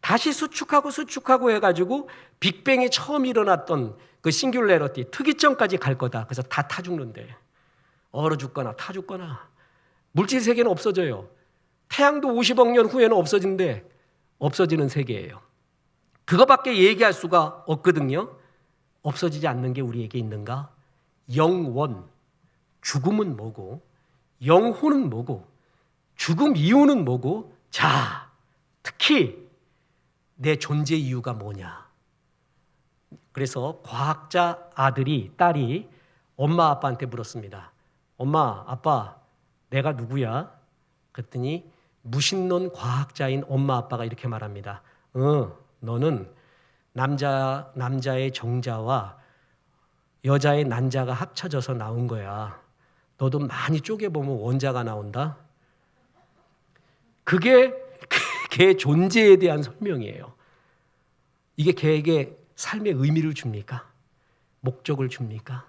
다시 수축하고 해가지고 빅뱅이 처음 일어났던 그 싱귤레러티, 특이점까지 갈 거다. 그래서 다 타 죽는데, 얼어 죽거나 타 죽거나. 물질 세계는 없어져요. 태양도 50억 년 후에는 없어진대. 없어지는 세계예요. 그거밖에 얘기할 수가 없거든요. 없어지지 않는 게 우리에게 있는가? 영원, 죽음은 뭐고, 영혼은 뭐고, 죽음 이유는 뭐고, 자, 특히 내 존재 이유가 뭐냐. 그래서 과학자 아들이, 딸이 엄마 아빠한테 물었습니다. 엄마, 아빠, 내가 누구야? 그랬더니 무신론 과학자인 엄마 아빠가 이렇게 말합니다. 너는 남자의 정자와 여자의 난자가 합쳐져서 나온 거야. 너도 많이 쪼개보면 원자가 나온다. 그게 걔의 존재에 대한 설명이에요. 이게 걔에게 삶의 의미를 줍니까? 목적을 줍니까?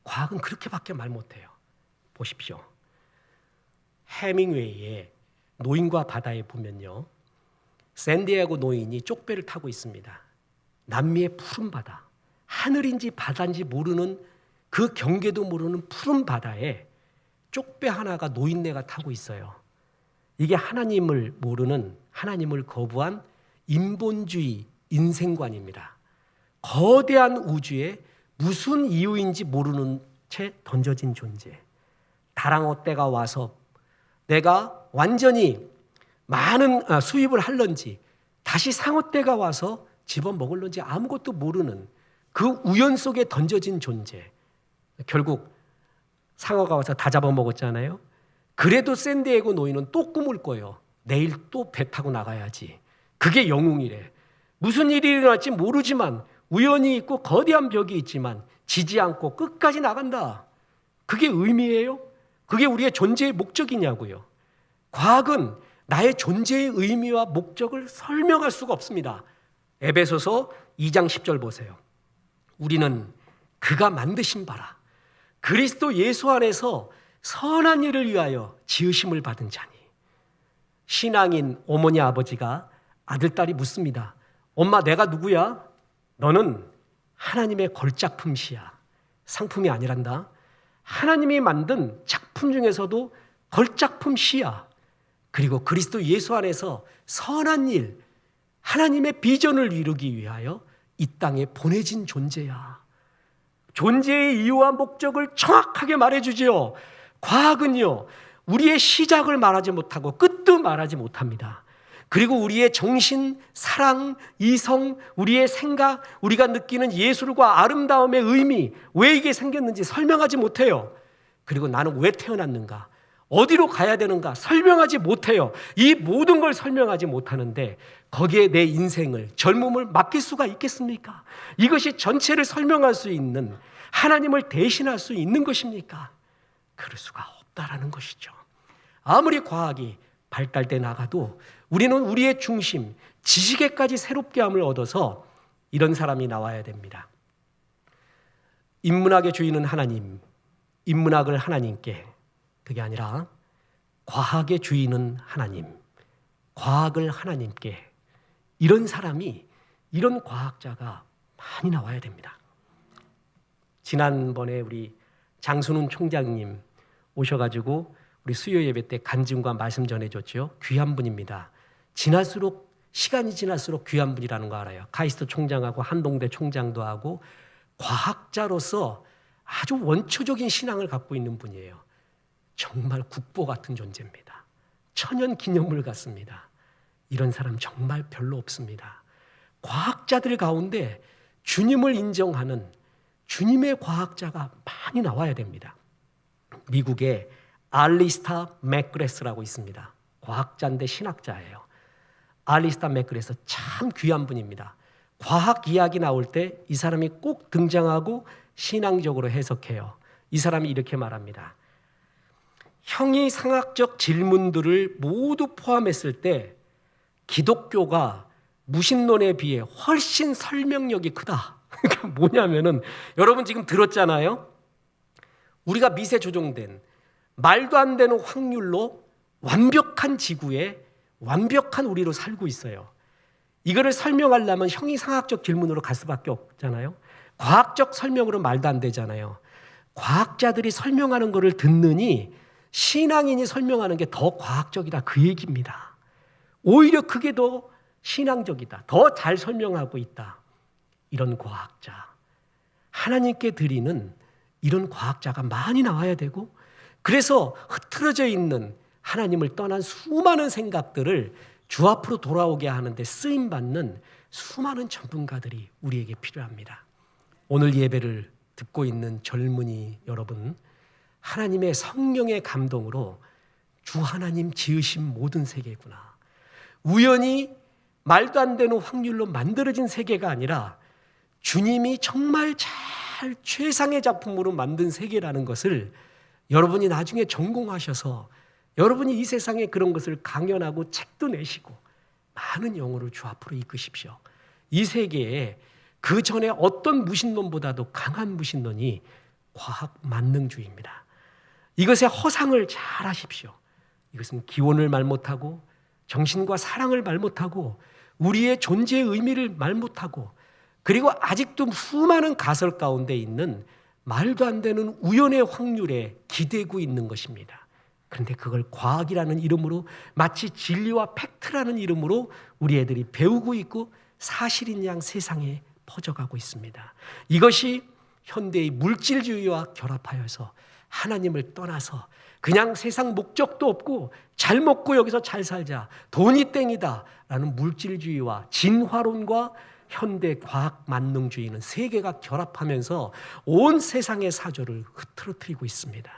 과학은 그렇게밖에 말 못해요. 보십시오. 해밍웨이의 노인과 바다에 보면요, 샌디에고 노인이 쪽배를 타고 있습니다. 남미의 푸른 바다, 하늘인지 바다인지 모르는, 그 경계도 모르는 푸른 바다에 쪽배 하나가 노인네가 타고 있어요. 이게 하나님을 모르는, 하나님을 거부한 인본주의 인생관입니다. 거대한 우주에 무슨 이유인지 모르는 채 던져진 존재. 다랑어 떼가 와서 내가 완전히 많은 수입을 할런지, 다시 상어 떼가 와서 집어먹을런지 아무것도 모르는 그 우연 속에 던져진 존재. 결국 상어가 와서 다 잡아먹었잖아요. 그래도 샌디에고 노인은 또 꿈을 꿔요. 내일 또 배 타고 나가야지. 그게 영웅이래. 무슨 일이 일어날지 모르지만, 우연이 있고 거대한 벽이 있지만 지지 않고 끝까지 나간다. 그게 의미예요? 그게 우리의 존재의 목적이냐고요. 과학은 나의 존재의 의미와 목적을 설명할 수가 없습니다. 에베소서 2장 10절 보세요. 우리는 그가 만드신 바라 그리스도 예수 안에서 선한 일을 위하여 지으심을 받은 자니. 신앙인 어머니 아버지가 아들 딸이 묻습니다. 엄마, 내가 누구야? 너는 하나님의 걸작품시야. 상품이 아니란다. 하나님이 만든 작품 중에서도 걸작품시야. 그리고 그리스도 예수 안에서 선한 일, 하나님의 비전을 이루기 위하여 이 땅에 보내진 존재야. 존재의 이유와 목적을 정확하게 말해주지요. 과학은요, 우리의 시작을 말하지 못하고 끝도 말하지 못합니다. 그리고 우리의 정신, 사랑, 이성, 우리의 생각, 우리가 느끼는 예술과 아름다움의 의미, 왜 이게 생겼는지 설명하지 못해요. 그리고 나는 왜 태어났는가, 어디로 가야 되는가 설명하지 못해요. 이 모든 걸 설명하지 못하는데 거기에 내 인생을, 젊음을 맡길 수가 있겠습니까? 이것이 전체를 설명할 수 있는, 하나님을 대신할 수 있는 것입니까? 그럴 수가 없다라는 것이죠. 아무리 과학이 발달돼 나가도 우리는 우리의 중심, 지식에까지 새롭게 함을 얻어서 이런 사람이 나와야 됩니다. 인문학의 주인은 하나님, 인문학을 하나님께, 그게 아니라 과학의 주인은 하나님, 과학을 하나님께, 이런 사람이, 이런 과학자가 많이 나와야 됩니다. 지난번에 우리 장순훈 총장님 오셔가지고 우리 수요 예배 때 간증과 말씀 전해줬죠. 귀한 분입니다. 시간이 지날수록 귀한 분이라는 거 알아요. 카이스트 총장하고 한동대 총장도 하고 과학자로서 아주 원초적인 신앙을 갖고 있는 분이에요. 정말 국보 같은 존재입니다. 천연 기념물 같습니다. 이런 사람 정말 별로 없습니다. 과학자들 가운데 주님을 인정하는 주님의 과학자가 많이 나와야 됩니다. 미국에 알리스타 맥그레스라고 있습니다. 과학자인데 신학자예요. 알리스타 맥그레스 참 귀한 분입니다. 과학 이야기 나올 때 이 사람이 꼭 등장하고 신앙적으로 해석해요. 이 사람이 이렇게 말합니다. 형이상학적 질문들을 모두 포함했을 때 기독교가 무신론에 비해 훨씬 설명력이 크다. 그러니까 뭐냐면은, 여러분 지금 들었잖아요. 우리가 미세 조종된 말도 안 되는 확률로 완벽한 지구에 완벽한 우리로 살고 있어요. 이거를 설명하려면 형이상학적 질문으로 갈 수밖에 없잖아요. 과학적 설명으로 말도 안 되잖아요. 과학자들이 설명하는 것을 듣느니 신앙인이 설명하는 게 더 과학적이다, 그 얘기입니다. 오히려 그게 더 신앙적이다, 더 잘 설명하고 있다. 이런 과학자, 하나님께 드리는 이런 과학자가 많이 나와야 되고, 그래서 흐트러져 있는 하나님을 떠난 수많은 생각들을 주 앞으로 돌아오게 하는데 쓰임받는 수많은 전문가들이 우리에게 필요합니다. 오늘 예배를 듣고 있는 젊은이 여러분, 하나님의 성령의 감동으로 주 하나님 지으신 모든 세계구나, 우연히 말도 안 되는 확률로 만들어진 세계가 아니라 주님이 정말 잘 최상의 작품으로 만든 세계라는 것을 여러분이 나중에 전공하셔서 여러분이 이 세상에 그런 것을 강연하고 책도 내시고 많은 영혼을 주 앞으로 이끄십시오. 이 세계에 그 전에 어떤 무신론보다도 강한 무신론이 과학 만능주의입니다. 이것의 허상을 잘 하십시오. 이것은 기원을 말 못하고 정신과 사랑을 말 못하고 우리의 존재의 의미를 말 못하고, 그리고 아직도 수많은 가설 가운데 있는 말도 안 되는 우연의 확률에 기대고 있는 것입니다. 그런데 그걸 과학이라는 이름으로, 마치 진리와 팩트라는 이름으로 우리 애들이 배우고 있고 사실인 양 세상에 퍼져가고 있습니다. 이것이 현대의 물질주의와 결합하여서 하나님을 떠나서 그냥 세상 목적도 없고 잘 먹고 여기서 잘 살자, 돈이 땡이다 라는 물질주의와 진화론과 현대 과학 만능주의는 세 개가 결합하면서 온 세상의 사조를 흐트러뜨리고 있습니다.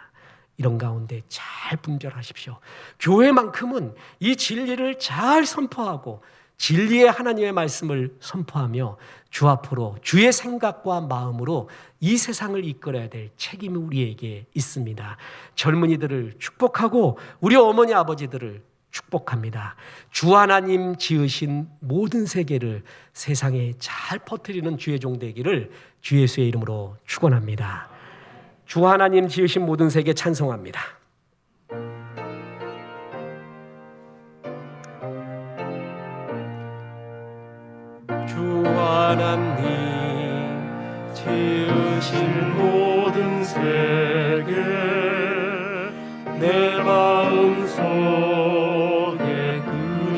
이런 가운데 잘 분별하십시오. 교회만큼은 이 진리를 잘 선포하고 진리의 하나님의 말씀을 선포하며 주 앞으로 주의 생각과 마음으로 이 세상을 이끌어야 될 책임이 우리에게 있습니다. 젊은이들을 축복하고 우리 어머니 아버지들을 축복합니다. 주 하나님 지으신 모든 세계를 세상에 잘 퍼뜨리는 주의 종 되기를 주 예수의 이름으로 축원합니다. 주 하나님 지으신 모든 세계 찬송합니다. 주 하나님 지으신 모든 세계 내 마음속에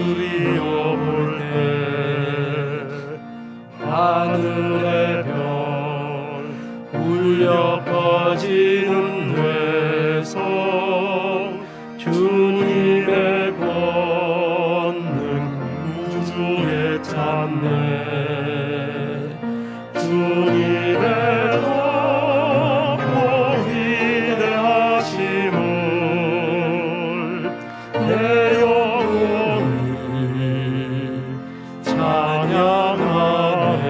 그리워볼 때 하늘의 별 내 영혼이 찬양하네.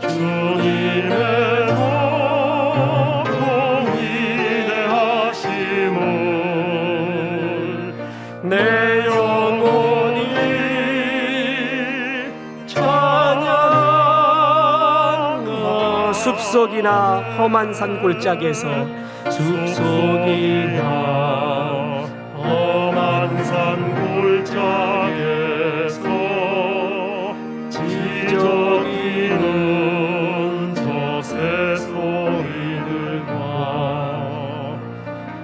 주님의 높고 위대하심을 내 영혼이 찬양하네. 숲속이나 험한 산 골짜기에서 숲속이나 험한 산 골짜기에서 지저귀는 저 새소리들과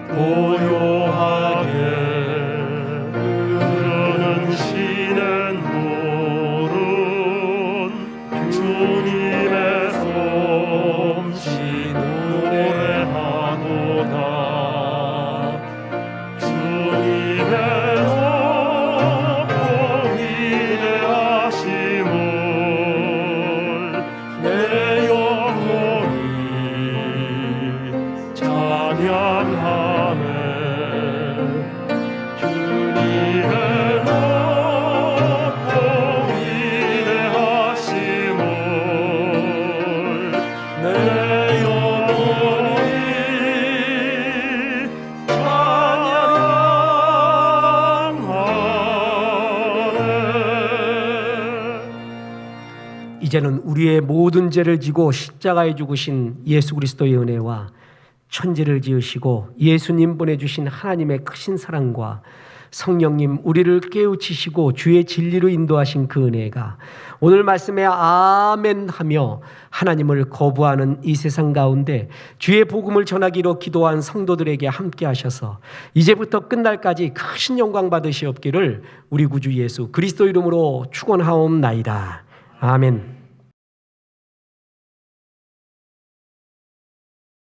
고요하게 흐르는 쉬는 물은 주님의 솜씨 노래하도다. 주님의 높고 위대하심을 내 영혼이 찬양하네. 주님의 높고 위대하심을 내 영혼이 찬양하네. 이제는 우리의 모든 죄를 지고 십자가에 죽으신 예수 그리스도의 은혜와 천지를 지으시고 예수님 보내주신 하나님의 크신 사랑과 성령님 우리를 깨우치시고 주의 진리로 인도하신 그 은혜가 오늘 말씀에 아멘 하며 하나님을 거부하는 이 세상 가운데 주의 복음을 전하기로 기도한 성도들에게 함께 하셔서 이제부터 끝날까지 크신 영광 받으시옵기를 우리 구주 예수 그리스도 이름으로 축원하옵나이다. 아멘.